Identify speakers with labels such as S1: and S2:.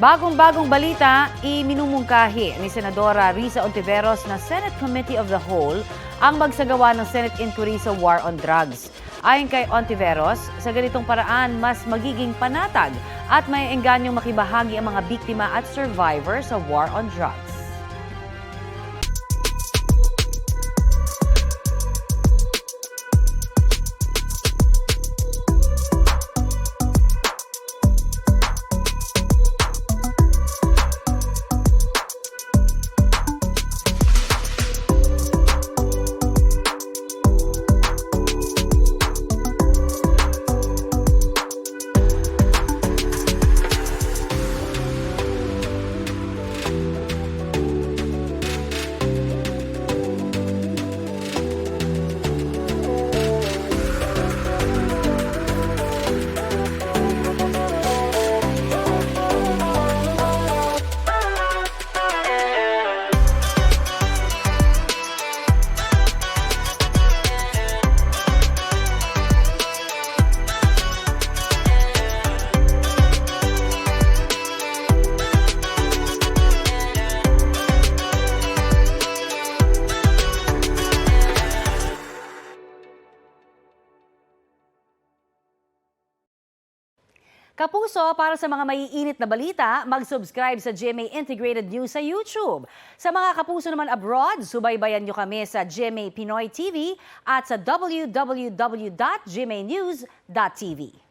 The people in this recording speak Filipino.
S1: Bagong-bagong balita, iminumungkahi ni Senadora Risa Ontiveros na Senate Committee of the Whole ang magsagawa ng Senate inquiry sa war on drugs. Ayon kay Ontiveros, sa ganitong paraan mas magiging panatag at may engganyong makibahagi ang mga biktima at survivor sa war on drugs. Kapuso, para sa mga maiinit na balita, mag-subscribe sa GMA Integrated News sa YouTube. Sa mga kapuso naman abroad, subaybayan nyo kami sa GMA Pinoy TV at sa www.gmanews.tv.